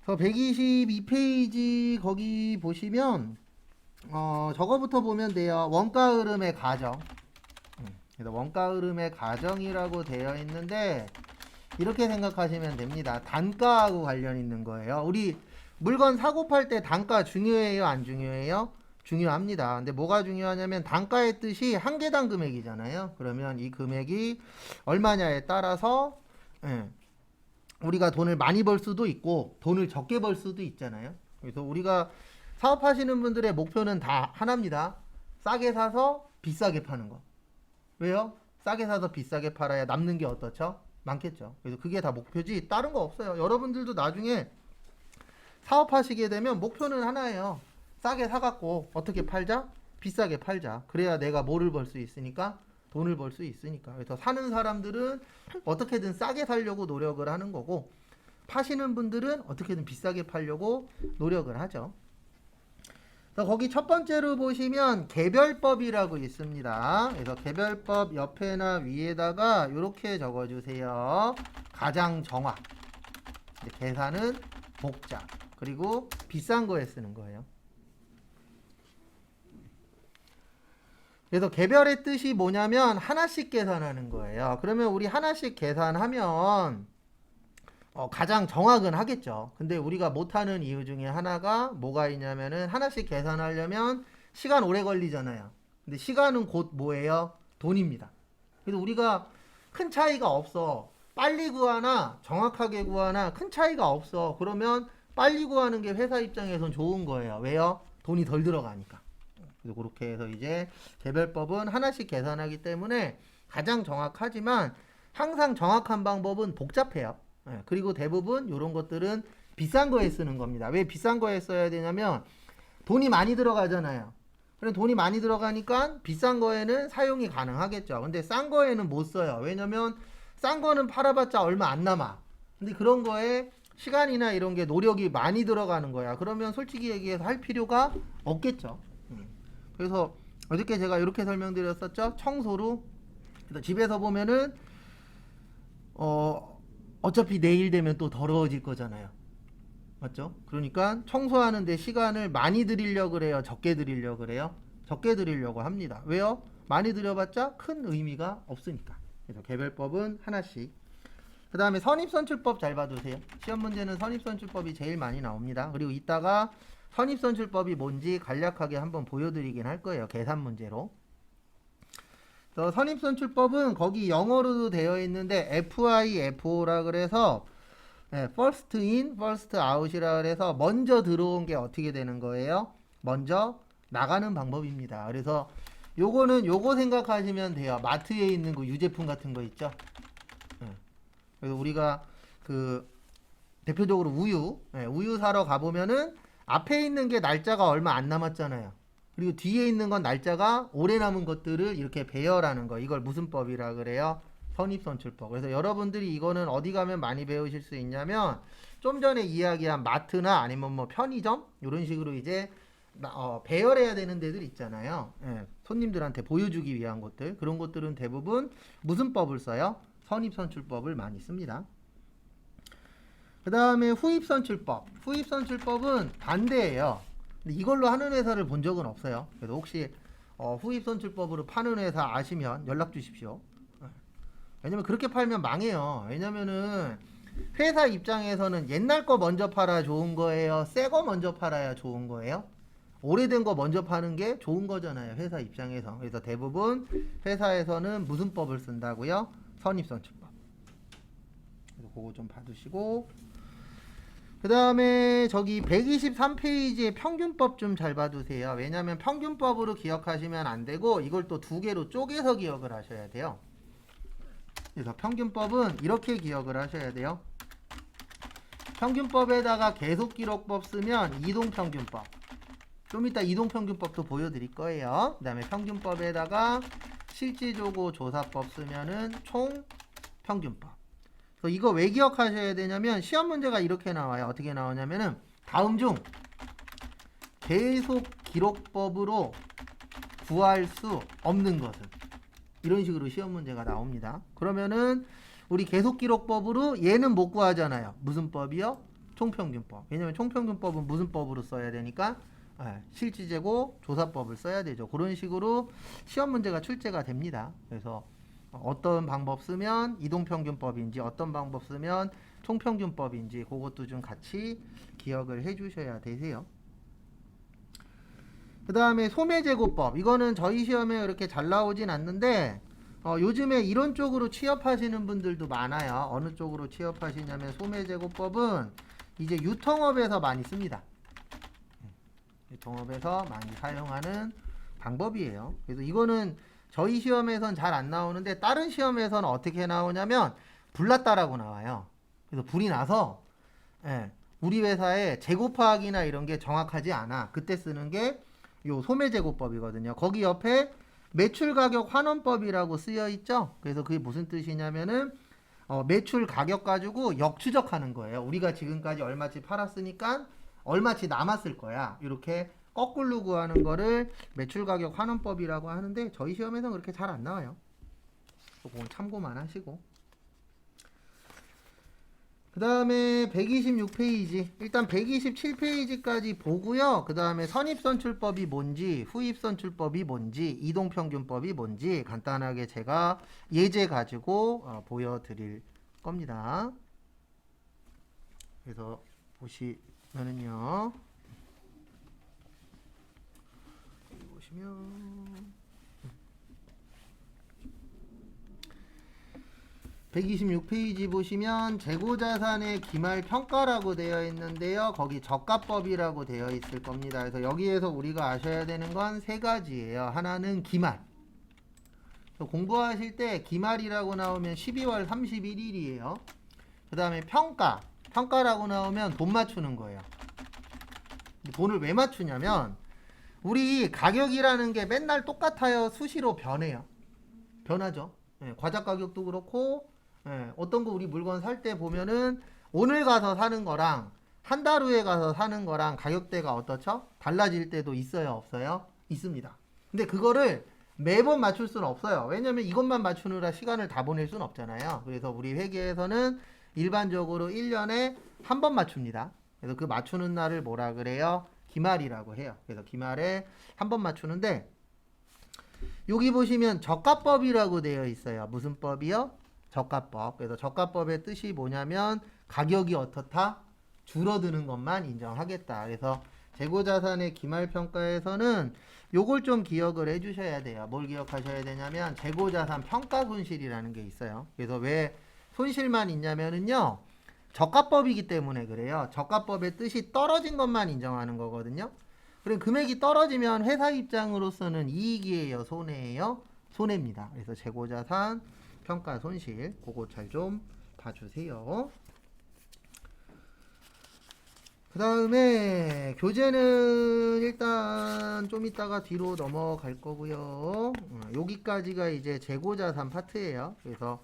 그래서 122페이지 거기 보시면 저거부터 보면 돼요. 원가 흐름의 가정. 그래서 원가 흐름의 가정이라고 되어 있는데 이렇게 생각하시면 됩니다. 단가하고 관련 있는 거예요. 우리 물건 사고 팔 때 단가 중요해요, 안 중요해요? 중요합니다. 근데 뭐가 중요하냐면 단가의 뜻이 한 개당 금액이잖아요. 그러면 이 금액이 얼마냐에 따라서 우리가 돈을 많이 벌 수도 있고 돈을 적게 벌 수도 있잖아요. 그래서 우리가 사업하시는 분들의 목표는 다 하나입니다. 싸게 사서 비싸게 파는 거. 왜요? 싸게 사서 비싸게 팔아야 남는 게 어떻죠? 많겠죠. 그래서 그게 다 목표지 다른 거 없어요. 여러분들도 나중에 사업하시게 되면 목표는 하나예요. 싸게 사갖고 어떻게 팔자? 비싸게 팔자. 그래야 내가 뭐를 벌 수 있으니까? 돈을 벌 수 있으니까. 그래서 사는 사람들은 어떻게든 싸게 살려고 노력을 하는 거고 파시는 분들은 어떻게든 비싸게 팔려고 노력을 하죠. 그래서 거기 첫 번째로 보시면 개별법이라고 있습니다. 그래서 개별법 옆에나 위에다가 이렇게 적어주세요. 가장 정확. 계산은 복잡. 그리고 비싼 거에 쓰는 거예요. 그래서 개별의 뜻이 뭐냐면 하나씩 계산하는 거예요. 그러면 우리 하나씩 계산하면 가장 정확은 하겠죠. 근데 우리가 못하는 이유 중에 하나가 뭐가 있냐면은 하나씩 계산하려면 시간 오래 걸리잖아요. 근데 시간은 곧 뭐예요? 돈입니다. 그래서 우리가 큰 차이가 없어. 빨리 구하나 정확하게 구하나 큰 차이가 없어. 그러면 빨리 구하는 게 회사 입장에선 좋은 거예요. 왜요? 돈이 덜 들어가니까. 그래서 그렇게 해서 이제 개별법은 하나씩 계산하기 때문에 가장 정확하지만 항상 정확한 방법은 복잡해요. 그리고 대부분 이런 것들은 비싼 거에 쓰는 겁니다. 왜 비싼 거에 써야 되냐면 돈이 많이 들어가잖아요. 그럼 돈이 많이 들어가니까 비싼 거에는 사용이 가능하겠죠. 근데 싼 거에는 못 써요. 왜냐면 싼 거는 팔아봤자 얼마 안 남아. 근데 그런 거에 시간이나 이런 게 노력이 많이 들어가는 거야. 그러면 솔직히 얘기해서 할 필요가 없겠죠. 그래서 어저께 제가 이렇게 설명드렸었죠. 청소로. 그래서 집에서 보면은 어차피 내일 되면 또 더러워질 거잖아요. 맞죠? 그러니까 청소하는데 시간을 많이 들이려고 그래요? 적게 들이려고 그래요? 적게 들이려고 합니다. 왜요? 많이 들여봤자 큰 의미가 없으니까. 그래서 개별법은 하나씩. 그 다음에 선입선출법 잘 봐두세요. 시험 문제는 선입선출법이 제일 많이 나옵니다. 그리고 이따가 선입선출법이 뭔지 간략하게 한번 보여드리긴 할 거예요. 계산 문제로. 선입선출법은 거기 영어로도 되어 있는데 FI, FO라 그래서 first in, first out이라 그래서 먼저 들어온 게 어떻게 되는 거예요? 먼저 나가는 방법입니다. 그래서 요거는 요거 생각하시면 돼요. 마트에 있는 그 유제품 같은 거 있죠? 그래서 우리가 그 대표적으로 우유 사러 가보면은 앞에 있는 게 날짜가 얼마 안 남았잖아요. 그리고 뒤에 있는 건 날짜가 오래 남은 것들을 이렇게 배열하는 거. 이걸 무슨 법이라 그래요? 선입선출법. 그래서 여러분들이 이거는 어디 가면 많이 배우실 수 있냐면 좀 전에 이야기한 마트나 아니면 뭐 편의점 이런 식으로 이제 배열해야 되는 데들 있잖아요. 손님들한테 보여주기 위한 것들. 그런 것들은 대부분 무슨 법을 써요? 선입선출법을 많이 씁니다. 그 다음에 후입선출법. 후입선출법은 반대예요. 근데 이걸로 하는 회사를 본 적은 없어요. 그래서 혹시 후입선출법으로 파는 회사 아시면 연락 주십시오. 왜냐면 그렇게 팔면 망해요. 왜냐면은 회사 입장에서는 옛날 거 먼저 팔아야 좋은 거예요? 새 거 먼저 팔아야 좋은 거예요? 오래된 거 먼저 파는 게 좋은 거잖아요. 회사 입장에서. 그래서 대부분 회사에서는 무슨 법을 쓴다고요? 선입선출법. 그래서 그거 좀 봐두시고 그 다음에 저기 123페이지의 평균법 좀 잘 봐두세요. 왜냐하면 평균법으로 기억하시면 안 되고 이걸 또 두 개로 쪼개서 기억을 하셔야 돼요. 그래서 평균법은 이렇게 기억을 하셔야 돼요. 평균법에다가 계속기록법 쓰면 이동평균법. 좀 이따 이동평균법도 보여드릴 거예요. 그 다음에 평균법에다가 실질조고 조사법 쓰면은 총평균법. 이거 왜 기억하셔야 되냐면 시험 문제가 이렇게 나와요. 어떻게 나오냐면은 다음 중 계속 기록법으로 구할 수 없는 것은 이런 식으로 시험 문제가 나옵니다. 그러면은 우리 계속 기록법으로 얘는 못 구하잖아요. 무슨 법이요? 총평균법. 왜냐면 총평균법은 무슨 법으로 써야 되니까 실지재고 조사법을 써야 되죠. 그런 식으로 시험 문제가 출제가 됩니다. 그래서 어떤 방법 쓰면 이동평균법인지 어떤 방법 쓰면 총평균법인지 그것도 좀 같이 기억을 해 주셔야 되세요. 그 다음에 소매제고법. 이거는 저희 시험에 그렇게 잘 나오진 않는데 요즘에 이런 쪽으로 취업하시는 분들도 많아요. 어느 쪽으로 취업하시냐면 소매제고법은 이제 유통업에서 많이 씁니다. 유통업에서 많이 사용하는 방법이에요. 그래서 이거는 저희 시험에선 잘 안 나오는데 다른 시험에서는 어떻게 나오냐면 불났다라고 나와요. 그래서 불이 나서 우리 회사에 재고 파악이나 이런 게 정확하지 않아. 그때 쓰는 게 요 소매제고법이거든요. 거기 옆에 매출가격 환원법이라고 쓰여 있죠. 그래서 그게 무슨 뜻이냐면은 매출 가격 가지고 역추적하는 거예요. 우리가 지금까지 얼마치 팔았으니까 얼마치 남았을 거야. 이렇게 거꾸로 구하는 거를 매출가격 환원법이라고 하는데 저희 시험에서는 그렇게 잘 안 나와요. 그건 참고만 하시고. 그 다음에 126페이지. 일단 127페이지까지 보고요. 그 다음에 선입선출법이 뭔지, 후입선출법이 뭔지, 이동평균법이 뭔지 간단하게 제가 예제 가지고 보여드릴 겁니다. 그래서 보시면은요. 여기 보시면 126페이지 보시면 재고자산의 기말평가라고 되어 있는데요. 거기 저가법이라고 되어 있을 겁니다. 그래서 여기에서 우리가 아셔야 되는 건 세 가지예요. 하나는 기말. 공부하실 때 기말이라고 나오면 12월 31일이에요. 그 다음에 평가. 평가라고 나오면 돈 맞추는 거예요. 돈을 왜 맞추냐면 우리 가격이라는 게 맨날 똑같아요. 수시로 변해요. 변하죠. 과자 가격도 그렇고 어떤 거 우리 물건 살 때 보면은 오늘 가서 사는 거랑 한 달 후에 가서 사는 거랑 가격대가 어떻죠? 달라질 때도 있어요, 없어요? 있습니다. 근데 그거를 매번 맞출 수는 없어요. 왜냐면 이것만 맞추느라 시간을 다 보낼 수는 없잖아요. 그래서 우리 회계에서는 일반적으로 1년에 한 번 맞춥니다. 그래서 그 맞추는 날을 뭐라 그래요? 기말이라고 해요. 그래서 기말에 한 번 맞추는데 여기 보시면 저가법이라고 되어 있어요. 무슨 법이요? 저가법. 그래서 저가법의 뜻이 뭐냐면 가격이 어떻다? 줄어드는 것만 인정하겠다. 그래서 재고자산의 기말평가에서는 요걸 좀 기억을 해주셔야 돼요. 뭘 기억하셔야 되냐면 재고자산 평가손실이라는 게 있어요. 그래서 왜 손실만 있냐면은요. 저가법이기 때문에 그래요. 저가법의 뜻이 떨어진 것만 인정하는 거거든요. 그럼 금액이 떨어지면 회사 입장으로서는 이익이에요, 손해예요? 손해입니다. 그래서 재고자산 평가 손실 그거 잘 좀 봐주세요. 그 다음에 교재는 일단 좀 이따가 뒤로 넘어갈 거고요. 여기까지가 이제 재고자산 파트예요. 그래서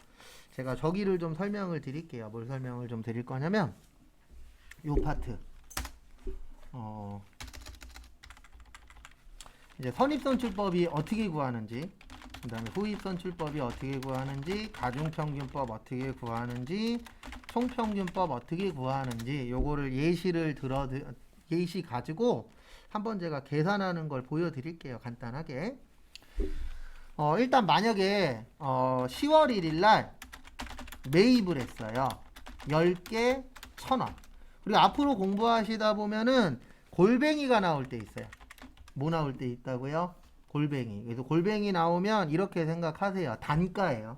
제가 저기를 좀 설명을 드릴게요. 뭘 설명을 좀 드릴 거냐면 요 파트 이제 선입선출법이 어떻게 구하는지, 그 다음에 후입선출법이 어떻게 구하는지, 가중평균법 어떻게 구하는지, 총평균법 어떻게 구하는지 요거를 예시 가지고 한번 제가 계산하는 걸 보여드릴게요. 간단하게. 일단 만약에 10월 1일 날 매입을 했어요. 10개 1,000원. 그리고 앞으로 공부하시다 보면은 골뱅이가 나올 때 있어요. 뭐 나올 때 있다고요? 골뱅이. 그래서 골뱅이 나오면 이렇게 생각하세요. 단가예요.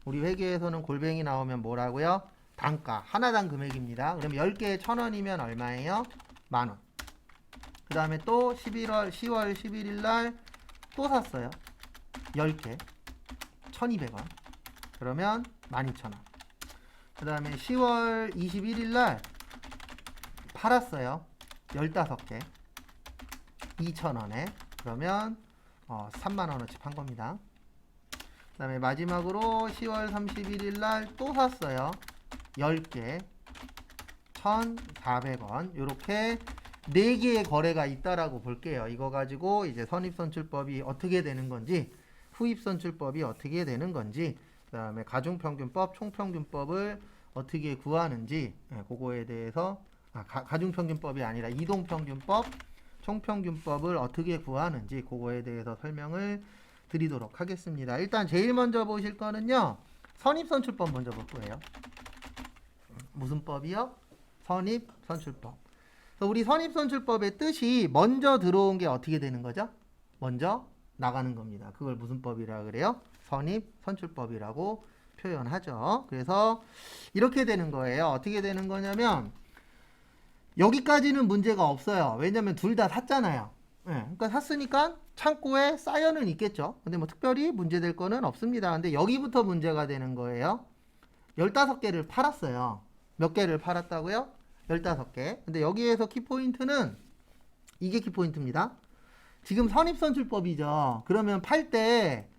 우리 회계에서는 골뱅이 나오면 뭐라고요? 단가. 하나당 금액입니다. 그럼 10개에 1,000원이면 얼마예요? 만원. 그 다음에 또 10월 11일 날 또 샀어요. 10개. 1,200원. 그러면 12,000원. 그 다음에 10월 21일 날 팔았어요. 15개. 2,000원에. 그러면 3만원어치 판 겁니다. 그 다음에 마지막으로 10월 31일 날 또 샀어요. 10개 1,400원. 요렇게 4개의 거래가 있다라고 볼게요. 이거 가지고 이제 선입선출법이 어떻게 되는 건지, 후입선출법이 어떻게 되는 건지, 그 다음에 가중평균법, 총평균법을 어떻게 구하는지, 그거에 대해서 가중평균법이 아니라 이동평균법, 총평균법을 어떻게 구하는지 그거에 대해서 설명을 드리도록 하겠습니다. 일단 제일 먼저 보실 거는요. 선입선출법 먼저 볼 거예요. 무슨 법이요? 선입선출법. 그래서 우리 선입선출법의 뜻이 먼저 들어온 게 어떻게 되는 거죠? 먼저 나가는 겁니다. 그걸 무슨 법이라 그래요? 선입선출법이라고 표현하죠. 그래서 이렇게 되는 거예요. 어떻게 되는 거냐면 여기까지는 문제가 없어요. 왜냐면 둘 다 샀잖아요. 그러니까 샀으니까 창고에 쌓여는 있겠죠. 근데 뭐 특별히 문제될 거는 없습니다. 근데 여기부터 문제가 되는 거예요. 15개를 팔았어요. 몇 개를 팔았다고요? 15개. 근데 여기에서 키포인트는 이게 키포인트입니다. 지금 선입선출법이죠. 그러면 팔 때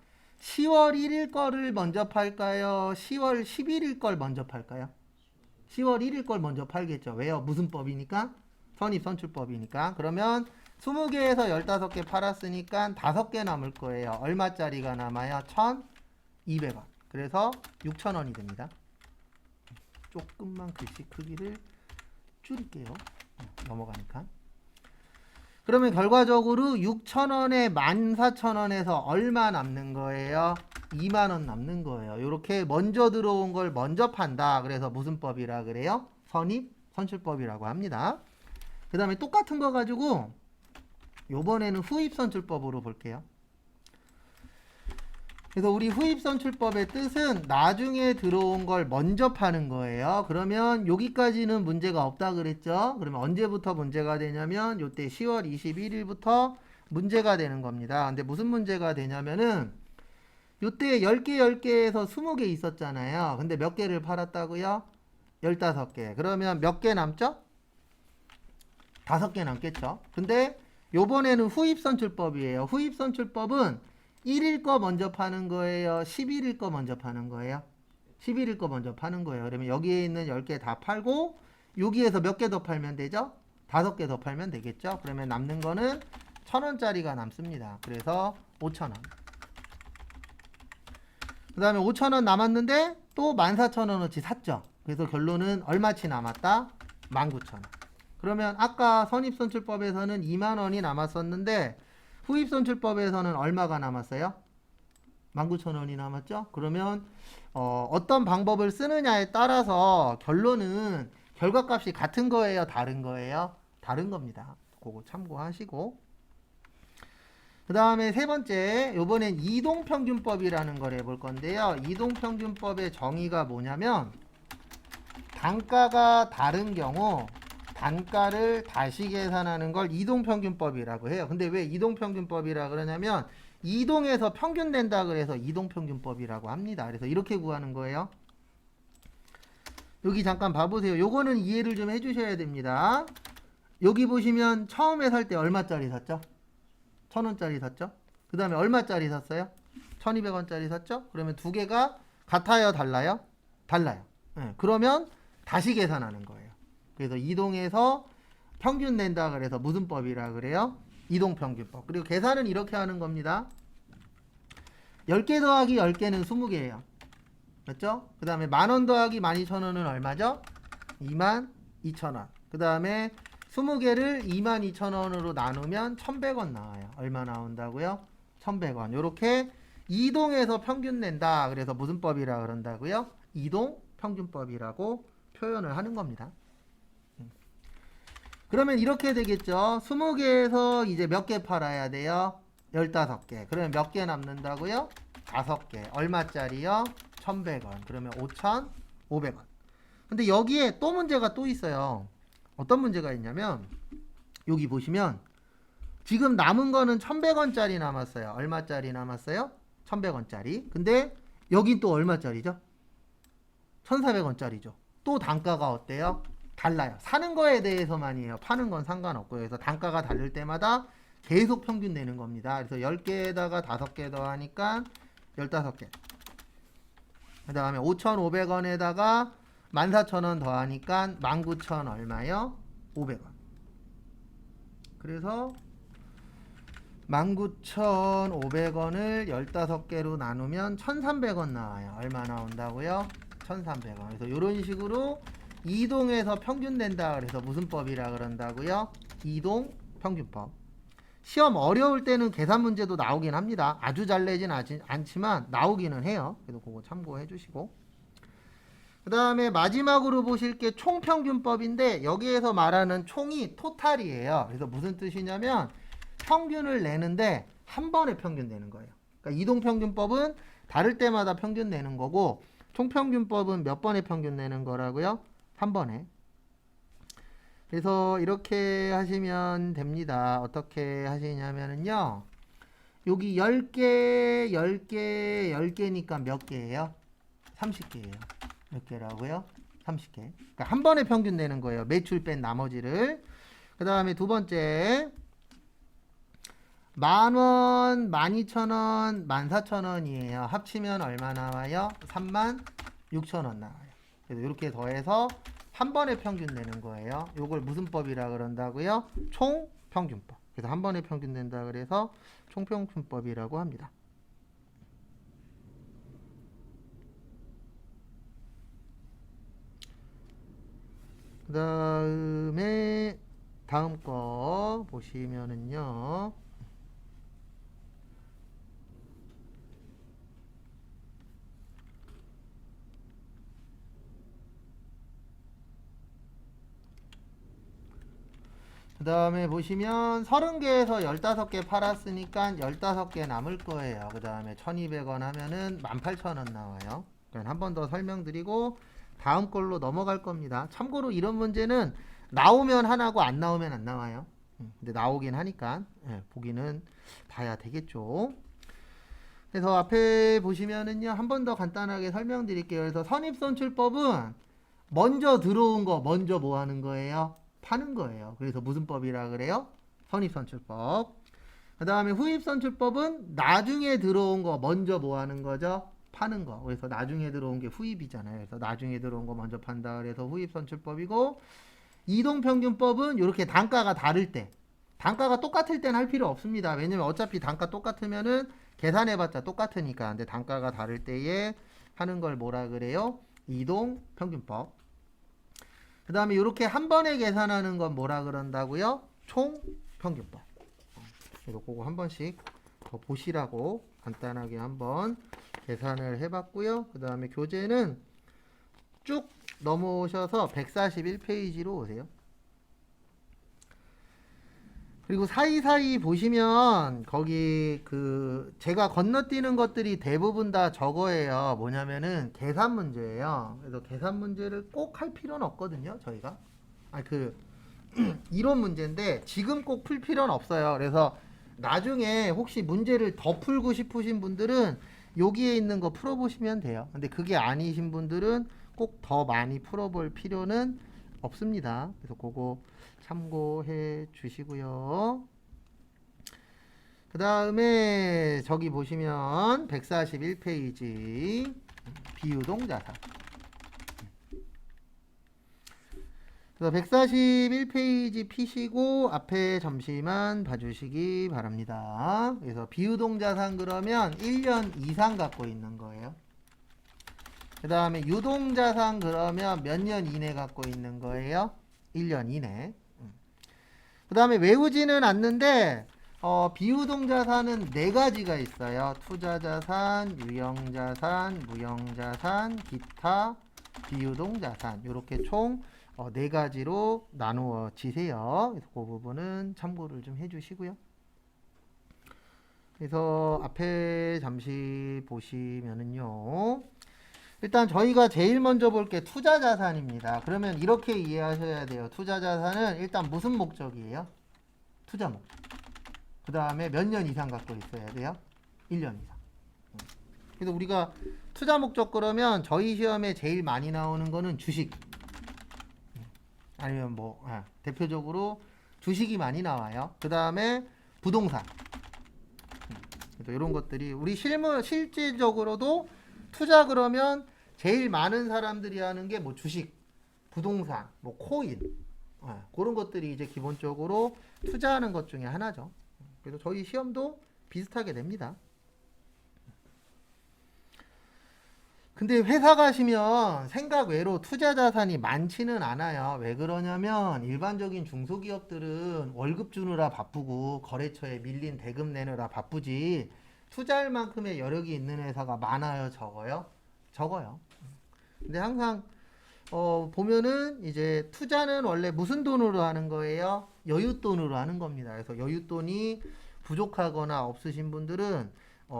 10월 1일 거를 먼저 팔까요? 10월 11일 걸 먼저 팔까요? 10월 1일 걸 먼저 팔겠죠. 왜요? 무슨 법이니까? 선입선출법이니까. 그러면 20개에서 15개 팔았으니까 5개 남을 거예요. 얼마짜리가 남아요? 1,200원. 그래서 6,000원이 됩니다. 조금만 글씨 크기를 줄일게요. 넘어가니까. 그러면 결과적으로 6,000원에 14,000원에서 얼마 남는 거예요? 2만원 남는 거예요. 이렇게 먼저 들어온 걸 먼저 판다. 그래서 무슨 법이라 그래요? 선입선출법이라고 합니다. 그 다음에 똑같은 거 가지고 요번에는 후입선출법으로 볼게요. 그래서 우리 후입선출법의 뜻은 나중에 들어온 걸 먼저 파는 거예요. 그러면 여기까지는 문제가 없다 그랬죠. 그러면 언제부터 문제가 되냐면 요때 10월 21일부터 문제가 되는 겁니다. 근데 무슨 문제가 되냐면은 요때 10개에서 20개 있었잖아요. 근데 몇 개를 팔았다고요? 15개. 그러면 몇 개 남죠? 5개 남겠죠. 근데 요번에는 후입선출법이에요. 후입선출법은 1일 거 먼저 파는 거예요? 11일 거 먼저 파는 거예요? 11일 거 먼저 파는 거예요. 그러면 여기에 있는 10개 다 팔고 여기에서 몇 개 더 팔면 되죠? 5개 더 팔면 되겠죠? 그러면 남는 거는 1,000원짜리가 남습니다. 그래서 5,000원. 그 다음에 5,000원 남았는데 또 14,000원어치 샀죠? 그래서 결론은 얼마치 남았다? 19,000원. 그러면 아까 선입선출법에서는 2만원이 남았었는데 후입선출법에서는 얼마가 남았어요? 19,000원이 남았죠? 그러면 어떤 방법을 쓰느냐에 따라서 결론은 결과값이 같은 거예요? 다른 거예요? 다른 겁니다. 그거 참고하시고 그 다음에 세 번째 요번엔 이동평균법이라는 걸 해볼 건데요. 이동평균법의 정의가 뭐냐면 단가가 다른 경우 단가를 다시 계산하는 걸 이동평균법이라고 해요. 근데 왜 이동평균법이라 그러냐면 이동해서 평균 낸다 그래서 이동평균법이라고 합니다. 그래서 이렇게 구하는 거예요. 여기 잠깐 봐보세요. 요거는 이해를 좀 해주셔야 됩니다. 여기 보시면 처음에 살 때 얼마짜리 샀죠? 1,000원짜리 샀죠? 그 다음에 얼마짜리 샀어요? 1,200원짜리 샀죠? 그러면 두 개가 같아요? 달라요? 달라요. 네, 그러면 다시 계산하는 거예요. 그래서 이동해서 평균 낸다 그래서 무슨 법이라 그래요? 이동평균법. 그리고 계산은 이렇게 하는 겁니다. 10개 더하기 10개는 20개예요. 맞죠? 그 다음에 만원 더하기 12,000원은 얼마죠? 22,000원. 그 다음에 20개를 22,000원으로 나누면 1,100원 나와요. 얼마 나온다고요? 1,100원. 요렇게 이동해서 평균 낸다. 그래서 무슨 법이라 그런다고요? 이동평균법이라고 표현을 하는 겁니다. 그러면 이렇게 되겠죠. 20개에서 이제 몇 개 팔아야 돼요? 15개. 그러면 몇 개 남는다고요? 5개. 얼마짜리요? 1,100원. 그러면 5,500원. 근데 여기에 또 문제가 또 있어요. 어떤 문제가 있냐면 여기 보시면 지금 남은 거는 1,100원짜리 남았어요. 얼마짜리 남았어요? 1,100원짜리. 근데 여긴 또 얼마짜리죠? 1,400원짜리죠. 또 단가가 어때요? 달라요. 사는 거에 대해서만이에요. 파는 건 상관없고요. 그래서 단가가 다를 때마다 계속 평균 내는 겁니다. 그래서 10개에다가 5개 더하니까 15개. 그 다음에 5,500원에다가 14,000원 더하니까 19,000 얼마요? 500원. 그래서 19,500원을 15개로 나누면 1,300원 나와요. 얼마 나온다고요? 1,300원. 그래서 이런 식으로 이동해서 평균 낸다 그래서 무슨 법이라 그런다고요? 이동 평균법. 시험 어려울 때는 계산 문제도 나오긴 합니다. 아주 잘 내진 않지만 나오기는 해요. 그래서 그거 참고해 주시고. 그 다음에 마지막으로 보실 게 총평균법인데 여기에서 말하는 총이 토탈이에요. 그래서 무슨 뜻이냐면 평균을 내는데 한 번에 평균 내는 거예요. 그러니까 이동평균법은 다를 때마다 평균 내는 거고 총평균법은 몇 번에 평균 내는 거라고요? 한 번에. 그래서 이렇게 하시면 됩니다. 어떻게 하시냐면요. 여기 10개, 10개, 10개니까 몇 개예요? 30개예요. 몇 개라고요? 30개. 그러니까 한 번에 평균 내는 거예요. 매출 뺀 나머지를. 그 다음에 두 번째 10,000원, 12,000원, 14,000원이에요. 합치면 얼마 나와요? 36,000원 나와요. 그래서 이렇게 더해서 한 번에 평균 내는 거예요. 이걸 무슨 법이라 그런다고요? 총평균법. 그래서 한 번에 평균 낸다 그래서 총평균법이라고 합니다. 그 다음에 다음 거 보시면은요. 그 다음에 보시면 30개에서 15개 팔았으니까 15개 남을 거예요. 그 다음에 1200원 하면은 18,000원 나와요. 한 번 더 설명드리고 다음 걸로 넘어갈 겁니다. 참고로 이런 문제는 나오면 하나고 안 나오면 안 나와요. 근데 나오긴 하니까 보기는 봐야 되겠죠. 그래서 앞에 보시면은요, 한 번 더 간단하게 설명드릴게요. 그래서 선입선출법은 먼저 들어온 거 먼저 뭐 하는 거예요? 파는 거예요. 그래서 무슨 법이라 그래요? 선입선출법. 그 다음에 후입선출법은 나중에 들어온 거 먼저 뭐 하는 거죠? 파는 거. 그래서 나중에 들어온 게 후입이잖아요. 그래서 나중에 들어온 거 먼저 판다 그래서 후입선출법이고, 이동평균법은 이렇게 단가가 다를 때, 단가가 똑같을 때는 할 필요 없습니다. 왜냐면 어차피 단가 똑같으면은 계산해봤자 똑같으니까. 근데 단가가 다를 때에 하는 걸 뭐라 그래요? 이동평균법. 그 다음에 이렇게 한 번에 계산하는 건 뭐라 그런다고요? 총평균법. 그래서 그거 한 번씩 더 보시라고 간단하게 한번 계산을 해봤고요. 그 다음에 교재는 쭉 넘어오셔서 141페이지로 오세요. 그리고 사이사이 보시면 거기 그 제가 건너뛰는 것들이 대부분 다 저거예요. 뭐냐면은 계산 문제예요. 그래서 계산 문제를 꼭 할 필요는 없거든요. 저희가 이론 문제인데 지금 꼭 풀 필요는 없어요. 그래서 나중에 혹시 문제를 더 풀고 싶으신 분들은 여기에 있는 거 풀어보시면 돼요. 근데 그게 아니신 분들은 꼭 더 많이 풀어볼 필요는 없습니다. 그래서 그거 참고해 주시고요. 그 다음에 저기 보시면 141페이지 비유동자산. 그래서 141페이지 피시고 앞에 잠시만 봐주시기 바랍니다. 그래서 비유동자산 그러면 1년 이상 갖고 있는 거예요. 그 다음에 유동자산 그러면 몇 년 이내 갖고 있는 거예요? 1년 이내. 그 다음에 외우지는 않는데 비유동자산은 4가지가 있어요. 투자자산, 유형자산, 무형자산, 기타, 비유동자산. 이렇게 총 4가지로 나누어지세요. 그래서 그 부분은 참고를 좀 해주시고요. 그래서 앞에 잠시 보시면은요. 일단 저희가 제일 먼저 볼 게 투자자산입니다. 그러면 이렇게 이해하셔야 돼요. 투자자산은 일단 무슨 목적이에요? 투자 목적. 그 다음에 몇 년 이상 갖고 있어야 돼요? 1년 이상. 그래서 우리가 투자 목적 그러면 저희 시험에 제일 많이 나오는 거는 주식. 아니면 대표적으로 주식이 많이 나와요. 그 다음에 부동산. 이런 것들이 우리 실질적으로도 투자 그러면 제일 많은 사람들이 하는 게 주식, 부동산, 코인 그런 것들이 이제 기본적으로 투자하는 것 중에 하나죠. 그래서 저희 시험도 비슷하게 됩니다. 근데 회사 가시면 생각 외로 투자 자산이 많지는 않아요. 왜 그러냐면 일반적인 중소기업들은 월급 주느라 바쁘고 거래처에 밀린 대금 내느라 바쁘지 투자할 만큼의 여력이 있는 회사가 많아요, 적어요? 적어요. 근데 항상 보면은 이제 투자는 원래 무슨 돈으로 하는 거예요? 여윳돈으로 하는 겁니다. 그래서 여윳돈이 부족하거나 없으신 분들은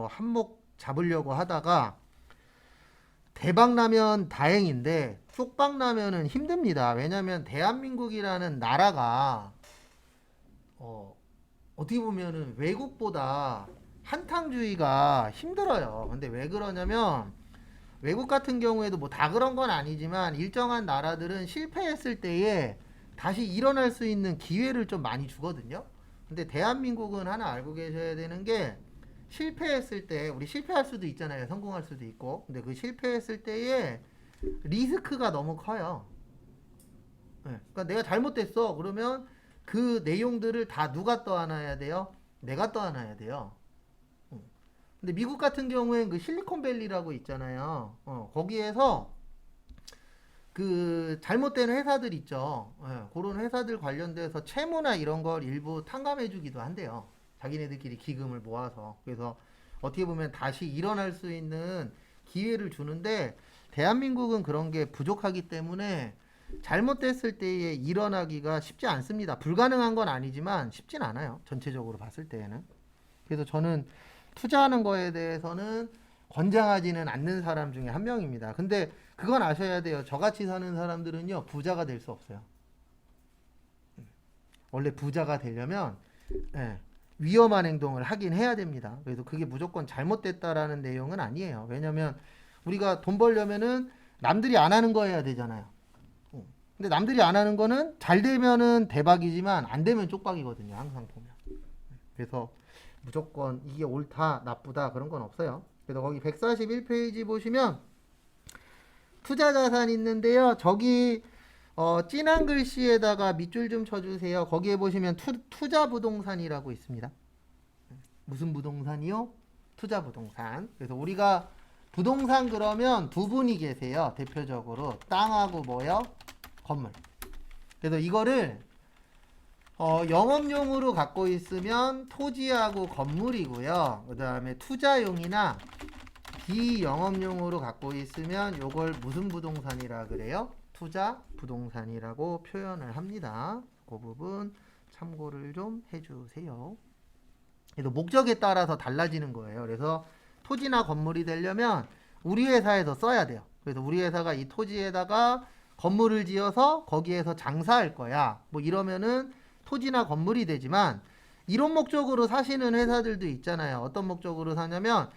한몫 잡으려고 하다가 대박 나면 다행인데 쪽박 나면은 힘듭니다. 왜냐면 대한민국이라는 나라가 어떻게 보면은 외국보다 한탕주의가 힘들어요. 근데 왜 그러냐면 외국 같은 경우에도 뭐 다 그런 건 아니지만 일정한 나라들은 실패했을 때에 다시 일어날 수 있는 기회를 좀 많이 주거든요. 근데 대한민국은 하나 알고 계셔야 되는 게 실패했을 때 우리 실패할 수도 있잖아요. 성공할 수도 있고. 근데 그 실패했을 때에 리스크가 너무 커요. 네. 그러니까 내가 잘못됐어. 그러면 그 내용들을 다 누가 떠안아야 돼요? 내가 떠안아야 돼요. 근데 미국 같은 경우엔 그 실리콘밸리라고 있잖아요. 거기에서 그 잘못된 회사들 있죠. 그런 회사들 관련돼서 채무나 이런 걸 일부 탕감해주기도 한대요. 자기네들끼리 기금을 모아서. 그래서 어떻게 보면 다시 일어날 수 있는 기회를 주는데 대한민국은 그런 게 부족하기 때문에 잘못됐을 때에 일어나기가 쉽지 않습니다. 불가능한 건 아니지만 쉽진 않아요. 전체적으로 봤을 때에는. 그래서 저는 투자하는 거에 대해서는 권장하지는 않는 사람 중에 한 명입니다. 근데 그건 아셔야 돼요. 저같이 사는 사람들은요, 부자가 될 수 없어요. 원래 부자가 되려면, 예, 위험한 행동을 하긴 해야 됩니다. 그래서 그게 무조건 잘못됐다라는 내용은 아니에요. 왜냐면 우리가 돈 벌려면은 남들이 안 하는 거 해야 되잖아요. 근데 남들이 안 하는 거는 잘 되면은 대박이지만 안 되면 쪽박이거든요. 항상 보면. 그래서 무조건 이게 옳다, 나쁘다 그런 건 없어요. 그래서 거기 141페이지 보시면 투자 자산 있는데요. 저기 진한 글씨에다가 밑줄 좀 쳐주세요. 거기에 보시면 투자 부동산이라고 있습니다. 무슨 부동산이요? 투자 부동산. 그래서 우리가 부동산 그러면 두 분이 계세요. 대표적으로 땅하고 뭐요? 건물. 그래서 이거를 영업용으로 갖고 있으면 토지하고 건물이고요. 그 다음에 투자용이나 비영업용으로 갖고 있으면 요걸 무슨 부동산이라 그래요? 투자 부동산이라고 표현을 합니다. 그 부분 참고를 좀 해주세요. 그래서 목적에 따라서 달라지는 거예요. 그래서 토지나 건물이 되려면 우리 회사에서 써야 돼요. 그래서 우리 회사가 이 토지에다가 건물을 지어서 거기에서 장사할 거야. 뭐 이러면은 토지나 건물이 되지만 이런 목적으로 사시는 회사들도 있잖아요. 어떤 목적으로 사냐면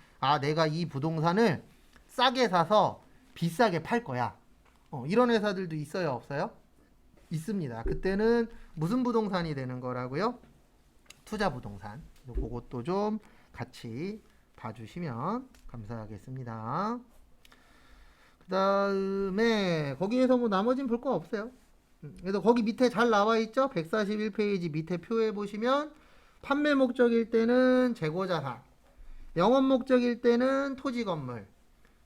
내가 이 부동산을 싸게 사서 비싸게 팔 거야. 이런 회사들도 있어요, 없어요? 있습니다. 그때는 무슨 부동산이 되는 거라고요? 투자 부동산. 그것도 좀 같이 봐주시면 감사하겠습니다. 그 다음에 거기에서 뭐 나머지는 볼 거 없어요. 그래서 거기 밑에 잘 나와 있죠? 141페이지 밑에 표에 보시면 판매 목적일 때는 재고자산, 영업 목적일 때는 토지 건물,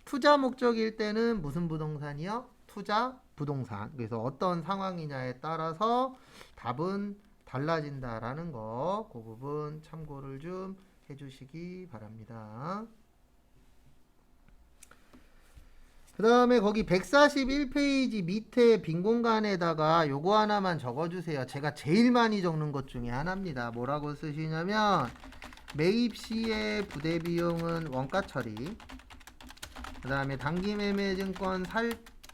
투자 목적일 때는 무슨 부동산이요? 투자 부동산. 그래서 어떤 상황이냐에 따라서 답은 달라진다라는 거, 그 부분 참고를 좀 해주시기 바랍니다. 그 다음에 거기 141페이지 밑에 빈 공간에다가 요거 하나만 적어주세요. 제가 제일 많이 적는 것 중에 하나입니다. 뭐라고 쓰시냐면 매입 시의 부대 비용은 원가 처리, 그 다음에 단기매매 증권 살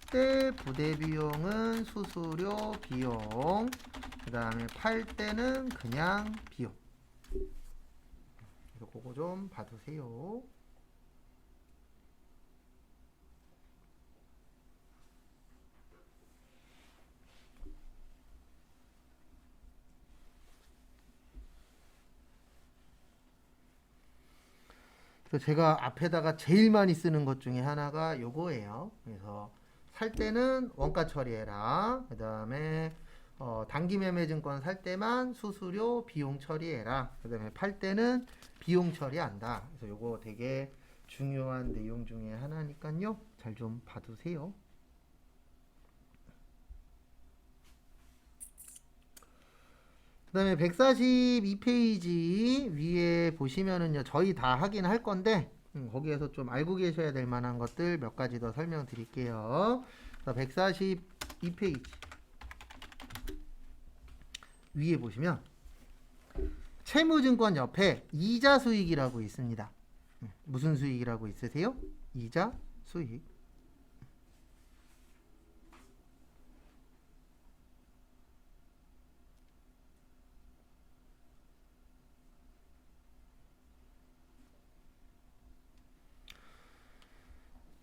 때 부대 비용은 수수료 비용, 그 다음에 팔 때는 그냥 비용. 그래서 그거 좀 봐두세요. 그래서 제가 앞에다가 제일 많이 쓰는 것 중에 하나가 요거예요. 그래서 살 때는 원가 처리해라. 그 다음에 단기 매매 증권 살 때만 수수료 비용 처리해라. 그 다음에 팔 때는 비용 처리한다. 그래서 요거 되게 중요한 내용 중에 하나니까요. 잘 좀 봐두세요. 그 다음에 142페이지 위에 보시면은요, 저희 다 하긴 할 건데, 거기에서 좀 알고 계셔야 될 만한 것들 몇 가지 더 설명드릴게요. 142페이지 위에 보시면 채무증권 옆에 이자 수익이라고 있습니다. 무슨 수익이라고 있으세요? 이자 수익.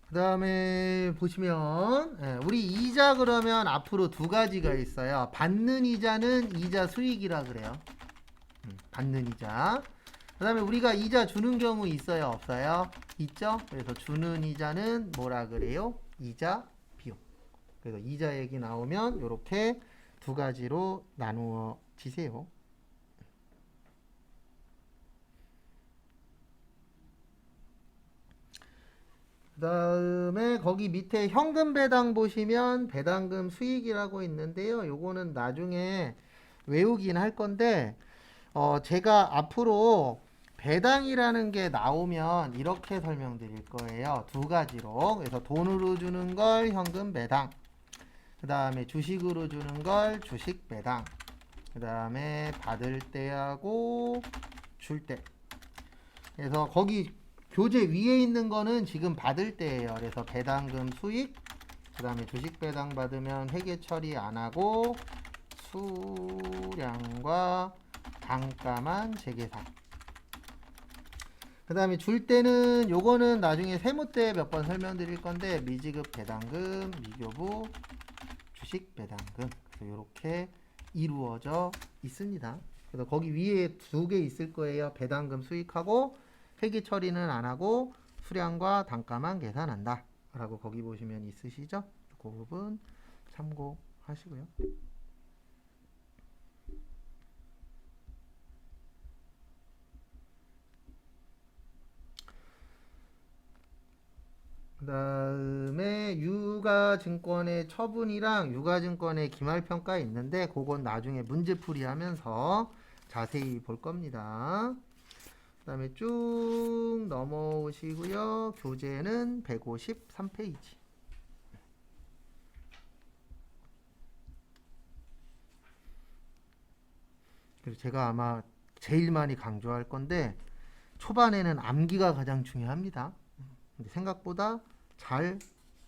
그 다음에 보시면 우리 이자 그러면 앞으로 두 가지가 있어요. 받는 이자는 이자 수익이라 그래요. 받는 이자. 그 다음에 우리가 이자 주는 경우 있어요? 없어요? 있죠? 그래서 주는 이자는 뭐라 그래요? 이자 비용. 그래서 이자 얘기 나오면 이렇게 두 가지로 나누어지세요. 그 다음에 거기 밑에 현금 배당 보시면 배당금 수익이라고 있는데요. 요거는 나중에 외우긴 할 건데 제가 앞으로 배당이라는 게 나오면 이렇게 설명드릴 거예요. 두 가지로. 그래서 돈으로 주는 걸 현금 배당, 그 다음에 주식으로 주는 걸 주식 배당, 그 다음에 받을 때하고 줄 때. 그래서 거기 교재 위에 있는 거는 지금 받을 때예요. 그래서 배당금 수익, 그 다음에 주식 배당 받으면 회계 처리 안 하고 수량과 단가만 재계산. 그 다음에 줄 때는 요거는 나중에 세무 때 몇 번 설명드릴 건데 미지급 배당금, 미교부 주식 배당금. 그래서 이렇게 이루어져 있습니다. 그래서 거기 위에 두 개 있을 거예요. 배당금 수익하고 회계 처리는 안 하고 수량과 단가만 계산한다 라고 거기 보시면 있으시죠? 그 부분 참고하시고요. 그 다음에 유가증권의 처분이랑 유가증권의 기말평가 있는데 그건 나중에 문제풀이 하면서 자세히 볼 겁니다. 그 다음에 쭉 넘어오시고요. 교재는 153페이지. 그리고 제가 아마 제일 많이 강조할 건데 초반에는 암기가 가장 중요합니다. 근데 생각보다 잘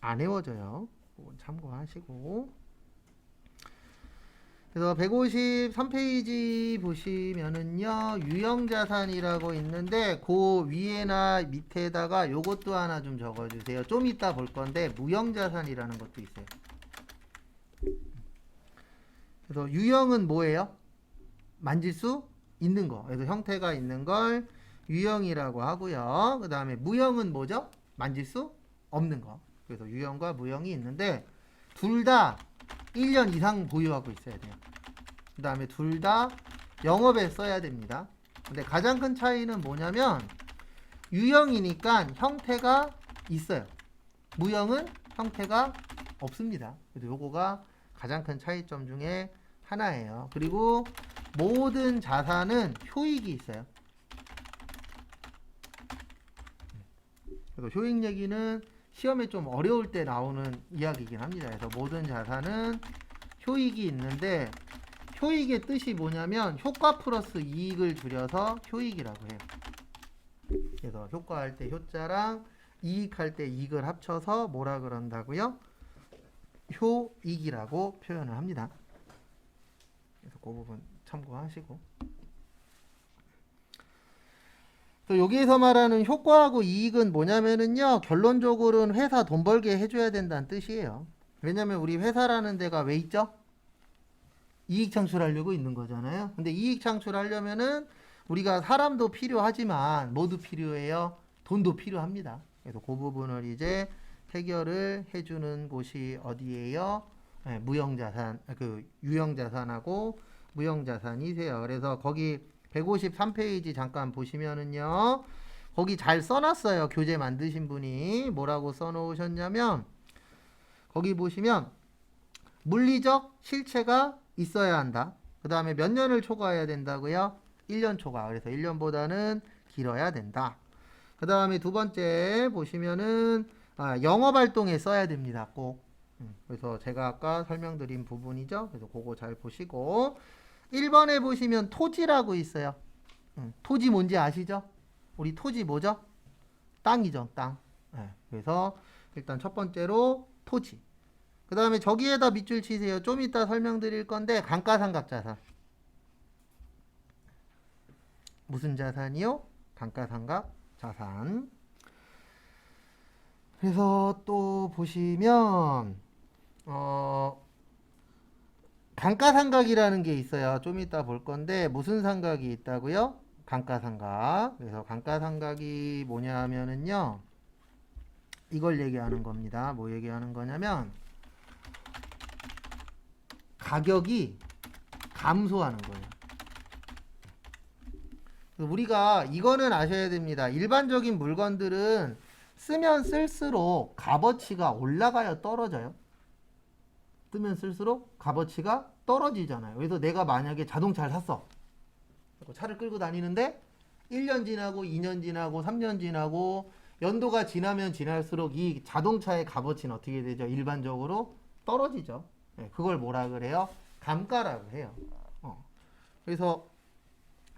안 외워져요. 그건 참고하시고. 그래서 153페이지 보시면은요, 유형자산이라고 있는데, 그 위에나 밑에다가 요것도 하나 좀 적어주세요. 좀 이따 볼 건데, 무형자산이라는 것도 있어요. 그래서 유형은 뭐예요? 만질 수 있는 거. 그래서 형태가 있는 걸 유형이라고 하고요. 그 다음에 무형은 뭐죠? 만질 수 없는 거. 그래서 유형과 무형이 있는데, 둘 다 1년 이상 보유하고 있어야 돼요. 그 다음에 둘 다 영업에 써야 됩니다. 근데 가장 큰 차이는 뭐냐면 유형이니까 형태가 있어요. 무형은 형태가 없습니다. 그래서 요거가 가장 큰 차이점 중에 하나예요. 그리고 모든 자산은 효익이 있어요. 그래서 효익 얘기는 시험에 좀 어려울 때 나오는 이야기이긴 합니다. 그래서 모든 자산은 효익이 있는데 효익의 뜻이 뭐냐면 효과 플러스 이익을 줄여서 효익이라고 해요. 그래서 효과할 때 효자랑 이익할 때 이익을 합쳐서 뭐라 그런다고요? 효익이라고 표현을 합니다. 그래서 그 부분 참고하시고. 또 여기에서 말하는 효과하고 이익은 뭐냐면은요, 결론적으로는 회사 돈 벌게 해줘야 된다는 뜻이에요. 왜냐면 우리 회사라는 데가 왜 있죠? 이익 창출하려고 있는 거잖아요. 근데 이익 창출하려면은 우리가 사람도 필요하지만 뭐도 필요해요? 돈도 필요합니다. 그래서 그 부분을 이제 해결을 해주는 곳이 어디예요? 네, 무형자산, 유형자산하고 무형자산이세요. 그래서 거기 153페이지 잠깐 보시면은요, 거기 잘 써놨어요. 교재 만드신 분이 뭐라고 써놓으셨냐면 거기 보시면 물리적 실체가 있어야 한다. 그 다음에 몇 년을 초과해야 된다고요? 1년 초과. 그래서 1년보다는 길어야 된다. 그 다음에 두 번째 보시면은 영업활동에 써야 됩니다. 꼭. 그래서 제가 아까 설명드린 부분이죠. 그래서 그거 잘 보시고 1번에 보시면 토지라고 있어요. 토지 뭔지 아시죠? 우리 토지 뭐죠? 땅이죠. 땅. 그래서 일단 첫 번째로 토지. 그 다음에 저기에다 밑줄 치세요. 좀 이따 설명드릴 건데 감가상각자산. 무슨 자산이요? 감가상각자산. 그래서 또 보시면 감가상각이라는 게 있어요. 좀 이따 볼 건데 무슨 상각이 있다고요? 감가상각. 그래서 감가상각이 뭐냐면은요. 이걸 얘기하는 겁니다. 뭐 얘기하는 거냐면 가격이 감소하는 거예요. 우리가 이거는 아셔야 됩니다. 일반적인 물건들은 쓰면 쓸수록 값어치가 올라가요, 떨어져요? 쓰면 쓸수록 값어치가 떨어지잖아요. 그래서 내가 만약에 자동차를 샀어. 차를 끌고 다니는데 1년 지나고 2년 지나고 3년 지나고 연도가 지나면 지날수록 이 자동차의 값어치는 어떻게 되죠? 일반적으로 떨어지죠. 그걸 뭐라 그래요? 감가라고 해요. 그래서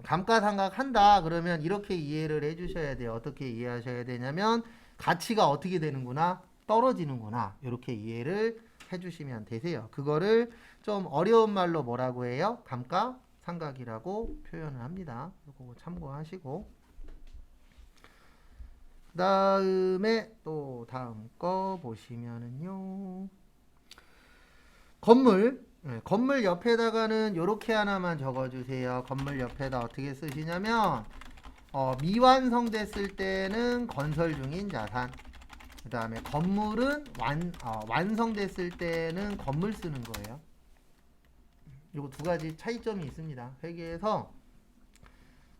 감가상각한다 그러면 이렇게 이해를 해주셔야 돼요. 어떻게 이해하셔야 되냐면 가치가 어떻게 되는구나 떨어지는구나 이렇게 이해를 해주시면 되세요. 그거를 좀 어려운 말로 뭐라고 해요? 감가상각이라고 표현을 합니다. 그거 참고하시고 그 다음에 또 다음 거 보시면은요 건물 건물 옆에다가는 요렇게 하나만 적어주세요. 건물 옆에다 어떻게 쓰시냐면 미완성됐을 때는 건설 중인 자산. 그 다음에 건물은 완성됐을 때는 건물 쓰는 거예요. 요거 두 가지 차이점이 있습니다. 회계에서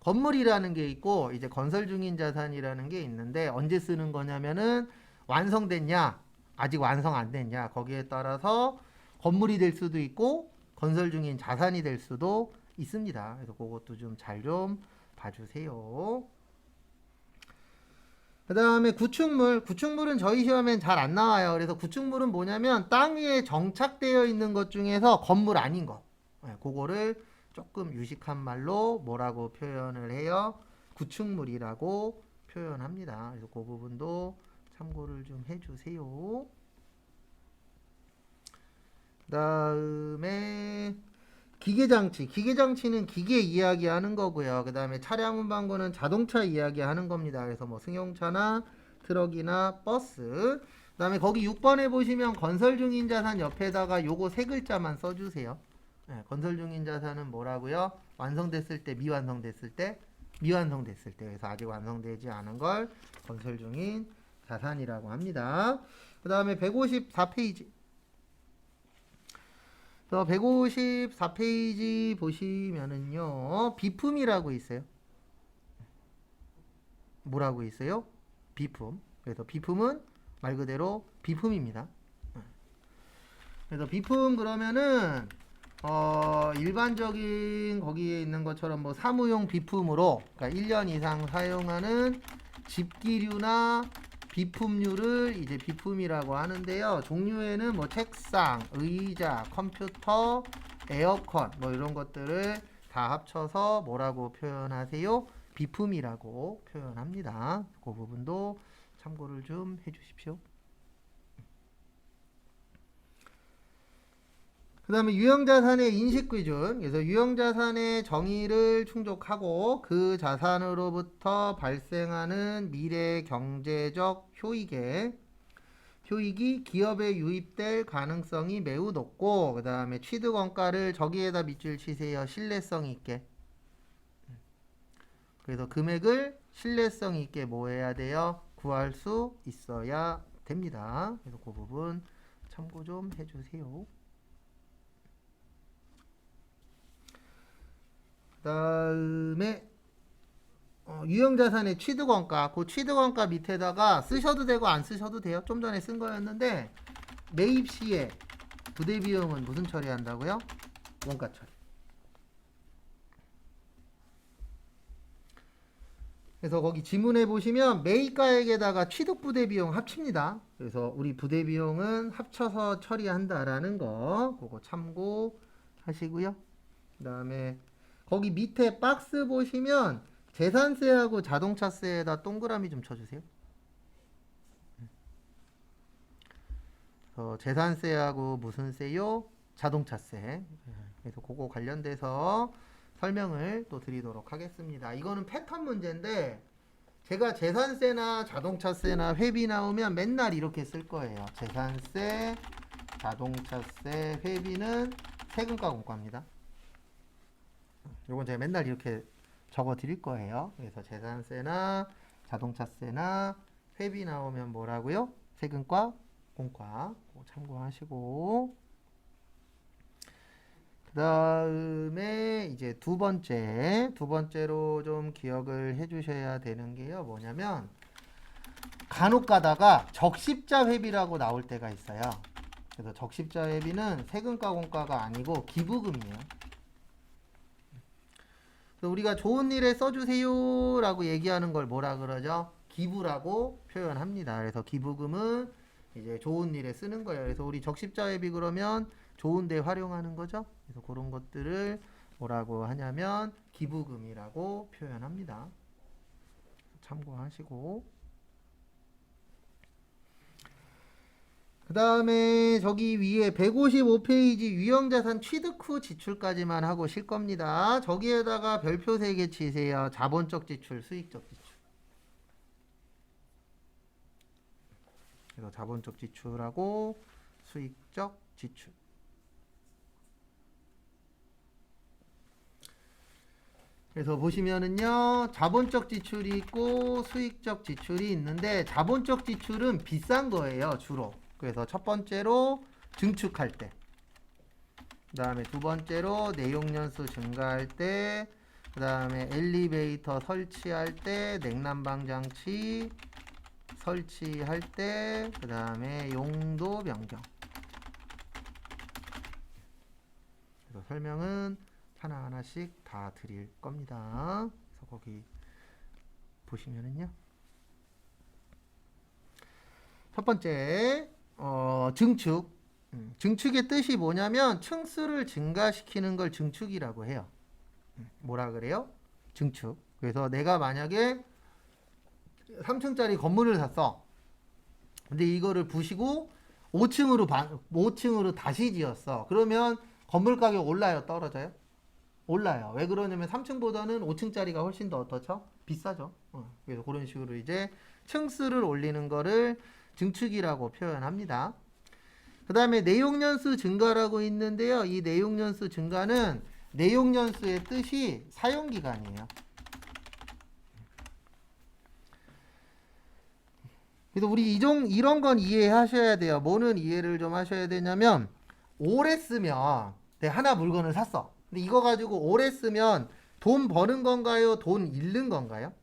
건물이라는 게 있고 이제 건설 중인 자산이라는 게 있는데 언제 쓰는 거냐면은 완성됐냐 아직 완성 안 됐냐 거기에 따라서 건물이 될 수도 있고 건설 중인 자산이 될 수도 있습니다. 그래서 그것도 좀 잘 좀 봐주세요. 그 다음에 구축물. 구축물은 저희 시험엔 잘 안 나와요. 그래서 구축물은 뭐냐면 땅 위에 정착되어 있는 것 중에서 건물 아닌 거. 그거를 조금 유식한 말로 뭐라고 표현을 해요? 구축물이라고 표현합니다. 그래서 그 부분도 참고를 좀 해주세요. 그 다음에 기계장치. 기계장치는 기계 이야기하는 거고요. 그 다음에 차량 운반구는 자동차 이야기하는 겁니다. 그래서 뭐 승용차나 트럭이나 버스. 그 다음에 거기 6번에 보시면 건설 중인 자산 옆에다가 요거 세 글자만 써주세요. 건설 중인 자산은 뭐라고요? 완성됐을 때, 미완성됐을 때, 미완성됐을 때. 그래서 아직 완성되지 않은 걸 건설 중인 자산이라고 합니다. 그 다음에 154페이지. 154페이지 보시면은요, 비품이라고 있어요. 뭐라고 있어요? 비품. 그래서 비품은 말 그대로 비품입니다. 그래서 비품 그러면은 일반적인 거기에 있는 것처럼 뭐 사무용 비품으로 그러니까 1년 이상 사용하는 집기류나 비품류를 이제 비품이라고 하는데요. 종류에는 뭐 책상, 의자, 컴퓨터, 에어컨 뭐 이런 것들을 다 합쳐서 뭐라고 표현하세요? 비품이라고 표현합니다. 그 부분도 참고를 좀 해주십시오. 그 다음에 유형자산의 인식기준. 그래서 유형자산의 정의를 충족하고 그 자산으로부터 발생하는 미래 경제적 효익이 기업에 유입될 가능성이 매우 높고 그 다음에 취득원가를 저기에다 밑줄 치세요. 신뢰성 있게. 그래서 금액을 신뢰성 있게 뭐 해야 돼요? 구할 수 있어야 됩니다. 그래서 그 부분 참고 좀 해주세요. 그 다음에 유형자산의 취득원가, 그 취득원가 밑에다가 쓰셔도 되고 안 쓰셔도 돼요. 좀 전에 쓴 거였는데 매입 시에 부대비용은 무슨 처리한다고요? 원가 처리. 그래서 거기 지문에 보시면 매입가액에다가 취득 부대비용 합칩니다. 그래서 우리 부대비용은 합쳐서 처리한다라는 거 그거 참고하시고요. 그 다음에 거기 밑에 박스 보시면 재산세하고 자동차세에다 동그라미 좀 쳐주세요. 재산세하고 무슨 세요? 자동차세. 그래서 그거 관련돼서 설명을 또 드리도록 하겠습니다. 이거는 패턴 문제인데 제가 재산세나 자동차세나 회비 나오면 맨날 이렇게 쓸 거예요. 재산세, 자동차세, 회비는 세금과 공과입니다. 이건 제가 맨날 이렇게 적어 드릴 거예요. 그래서 재산세나 자동차세나 회비 나오면 뭐라고요? 세금과 공과 참고하시고, 그 다음에 이제 두 번째로 좀 기억을 해 주셔야 되는 게요. 뭐냐면 간혹 가다가 적십자 회비라고 나올 때가 있어요. 그래서 적십자 회비는 세금과 공과가 아니고 기부금이에요. 그래서 우리가 좋은 일에 써주세요 라고 얘기하는 걸 뭐라 그러죠? 기부라고 표현합니다. 그래서 기부금은 이제 좋은 일에 쓰는 거예요. 그래서 우리 적십자 회비 그러면 좋은 데 활용하는 거죠. 그래서 그런 것들을 뭐라고 하냐면 기부금이라고 표현합니다. 참고하시고, 그 다음에 저기 위에 155페이지 유형자산 취득 후 지출까지만 하고 실 겁니다. 저기에다가 별표 3개 치세요. 자본적 지출, 수익적 지출. 그래서 자본적 지출하고 수익적 지출. 그래서 보시면은요, 자본적 지출이 있고 수익적 지출이 있는데 자본적 지출은 비싼 거예요, 주로. 그래서 첫 번째로 증축할 때, 그 다음에 두 번째로 내용연수 증가할 때, 그 다음에 엘리베이터 설치할 때, 냉난방 장치 설치할 때, 그 다음에 용도 변경. 그래서 설명은 하나하나씩 다 드릴 겁니다. 그래서 거기 보시면은요, 첫 번째 증축. 증축의 뜻이 뭐냐면 층수를 증가시키는 걸 증축이라고 해요. 뭐라 그래요? 증축. 그래서 내가 만약에 3층짜리 건물을 샀어. 근데 이거를 부시고 5층으로 다시 지었어. 그러면 건물 가격 올라요, 떨어져요? 올라요. 왜 그러냐면 3층보다는 5층짜리가 훨씬 더 어떻죠? 비싸죠. 그래서 그런 식으로 이제 층수를 올리는 거를 증축이라고 표현합니다. 그 다음에 내용연수 증가라고 있는데요. 이 내용연수 증가는 내용연수의 뜻이 사용기간이에요. 그래서 우리 이런 건 이해하셔야 돼요. 뭐는 이해를 좀 하셔야 되냐면 오래 쓰면 하나 물건을 샀어. 근데 이거 가지고 오래 쓰면 돈 버는 건가요? 돈 잃는 건가요?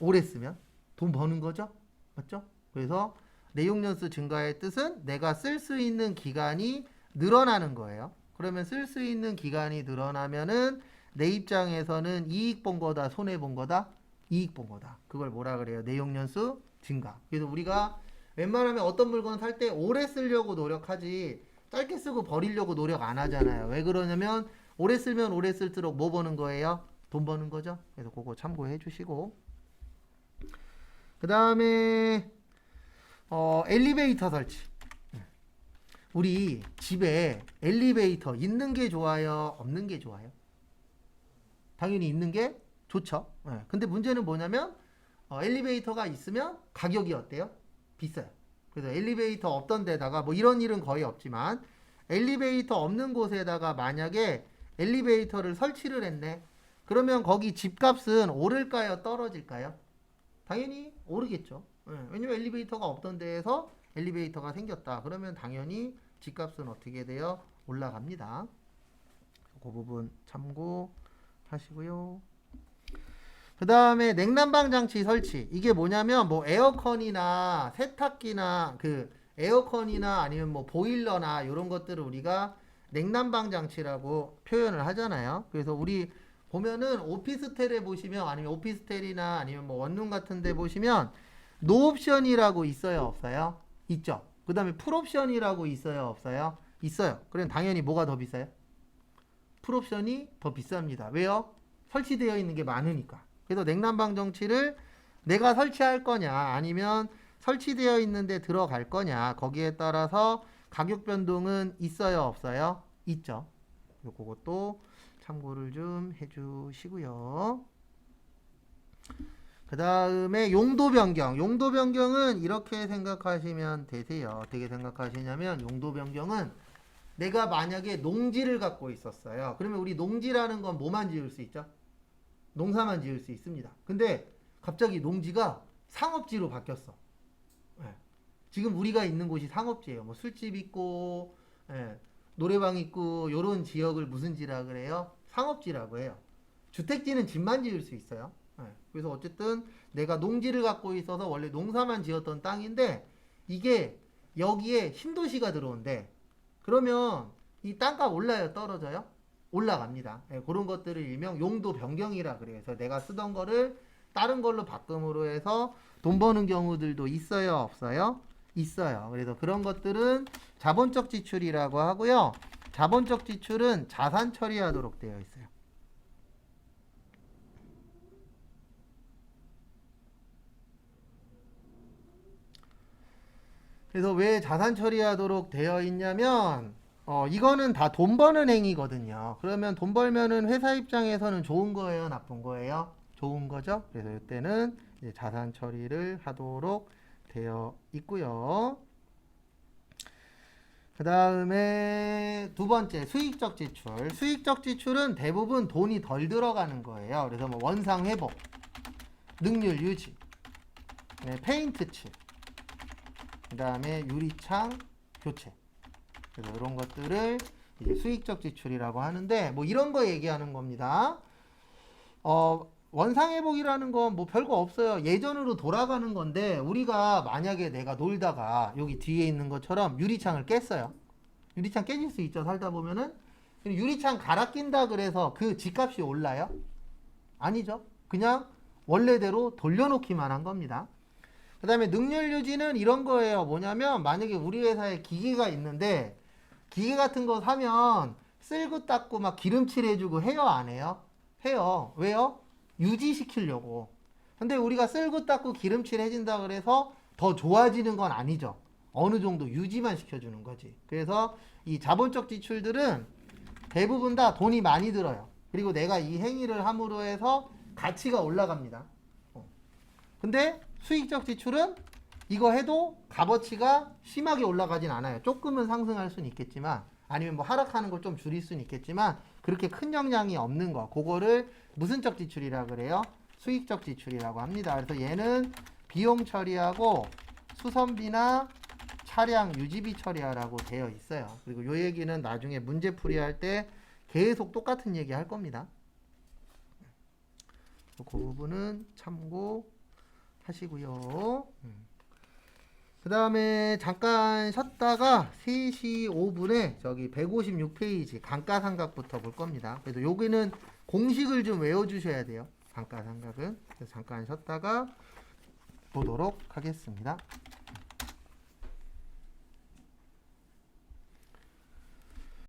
오래 쓰면 돈 버는 거죠? 맞죠? 그래서 내용연수 증가의 뜻은 내가 쓸 수 있는 기간이 늘어나는 거예요. 그러면 쓸 수 있는 기간이 늘어나면은 내 입장에서는 이익 본 거다, 손해 본 거다? 이익 본 거다. 그걸 뭐라 그래요? 내용연수 증가. 그래서 우리가 웬만하면 어떤 물건 살 때 오래 쓰려고 노력하지 짧게 쓰고 버리려고 노력 안 하잖아요. 왜 그러냐면 오래 쓰면 오래 쓸수록 뭐 버는 거예요? 돈 버는 거죠. 그래서 그거 참고해 주시고, 그 다음에 엘리베이터 설치. 우리 집에 엘리베이터 있는 게 좋아요? 없는 게 좋아요? 당연히 있는 게 좋죠. 근데 문제는 뭐냐면 엘리베이터가 있으면 가격이 어때요? 비싸요. 그래서 엘리베이터 없던 데다가 뭐 이런 일은 거의 없지만 엘리베이터 없는 곳에다가 만약에 엘리베이터를 설치를 했네. 그러면 거기 집값은 오를까요? 떨어질까요? 당연히 오르겠죠. 왜냐면 엘리베이터가 없던 데에서 엘리베이터가 생겼다. 그러면 당연히 집값은 어떻게 돼요? 올라갑니다. 그 부분 참고하시고요. 그 다음에 냉난방 장치 설치. 이게 뭐냐면 뭐 에어컨이나 세탁기나 그 에어컨이나 아니면 뭐 보일러나 이런 것들을 우리가 냉난방 장치라고 표현을 하잖아요. 그래서 우리 보면은 오피스텔에 보시면 아니면 오피스텔이나 아니면 뭐 원룸 같은 데 보시면 노옵션이라고 있어요, 없어요? 있죠. 그 다음에 풀옵션이라고 있어요, 없어요? 있어요. 그럼 당연히 뭐가 더 비싸요? 풀옵션이 더 비쌉니다. 왜요? 설치되어 있는 게 많으니까. 그래서 냉난방 장치를 내가 설치할 거냐 아니면 설치되어 있는데 들어갈 거냐 거기에 따라서 가격 변동은 있어요, 없어요? 있죠. 그것도 참고를 좀 해주시고요. 그 다음에 용도 변경. 용도 변경은 이렇게 생각하시면 되세요. 어떻게 생각하시냐면 용도 변경은 내가 만약에 농지를 갖고 있었어요. 그러면 우리 농지라는 건 뭐만 지을 수 있죠? 농사만 지을 수 있습니다. 근데 갑자기 농지가 상업지로 바뀌었어. 예. 지금 우리가 있는 곳이 상업지예요. 뭐 술집 있고, 예. 노래방 있고, 요런 지역을 무슨 지라 그래요? 상업지라고 해요. 주택지는 집만 지을 수 있어요. 예. 그래서 어쨌든 내가 농지를 갖고 있어서 원래 농사만 지었던 땅인데 이게 여기에 신도시가 들어온대. 그러면 이 땅값 올라요, 떨어져요? 올라갑니다. 예, 그런 것들을 일명 용도 변경이라 그래요. 그래서 내가 쓰던 거를 다른 걸로 바꿈으로 해서 돈 버는 경우들도 있어요, 없어요? 있어요. 그래서 그런 것들은 자본적 지출이라고 하고요. 자본적 지출은 자산 처리하도록 되어 있어요. 그래서 왜 자산 처리하도록 되어 있냐면 이거는 다 돈 버는 행위거든요. 그러면 돈 벌면은 회사 입장에서는 좋은 거예요, 나쁜 거예요? 좋은 거죠. 그래서 이때는 이제 자산 처리를 하도록 되어 있고요. 그 다음에 두 번째 수익적 지출. 수익적 지출은 대부분 돈이 덜 들어가는 거예요. 그래서 뭐 원상 회복, 능률 유지, 네, 페인트 칠, 그 다음에 유리창 교체. 그래서 이런 것들을 이제 수익적 지출이라고 하는데 뭐 이런 거 얘기하는 겁니다. 원상회복이라는 건 뭐 별거 없어요. 예전으로 돌아가는 건데 우리가 만약에 내가 놀다가 여기 뒤에 있는 것처럼 유리창을 깼어요. 유리창 깨질 수 있죠. 살다 보면은. 유리창 갈아 낀다 그래서 그 집값이 올라요? 아니죠. 그냥 원래대로 돌려놓기만 한 겁니다. 그 다음에 능률 유지는 이런 거예요. 뭐냐면 만약에 우리 회사에 기계가 있는데 기계 같은 거 사면 쓸고 닦고 막 기름칠 해주고 해요, 안 해요? 해요. 왜요? 유지시키려고. 근데 우리가 쓸고 닦고 기름칠 해준다 그래서 더 좋아지는 건 아니죠. 어느 정도 유지만 시켜주는 거지. 그래서 이 자본적 지출들은 대부분 다 돈이 많이 들어요. 그리고 내가 이 행위를 함으로 해서 가치가 올라갑니다. 근데 수익적 지출은 이거 해도 값어치가 심하게 올라가진 않아요. 조금은 상승할 수는 있겠지만 아니면 뭐 하락하는 걸 좀 줄일 수는 있겠지만 그렇게 큰 영향이 없는 거. 그거를 무슨적 지출이라 그래요? 수익적 지출이라고 합니다. 그래서 얘는 비용 처리하고 수선비나 차량 유지비 처리하라고 되어 있어요. 그리고 요 얘기는 나중에 문제풀이 할 때 계속 똑같은 얘기 할 겁니다. 그 부분은 참고하시고요. 그 다음에 잠깐 쉬었다가 3시 5분에 저기 156페이지 감가상각부터 볼 겁니다. 그래서 여기는 공식을 좀 외워주셔야 돼요. 감가상각은. 그래서 잠깐 쉬었다가 보도록 하겠습니다.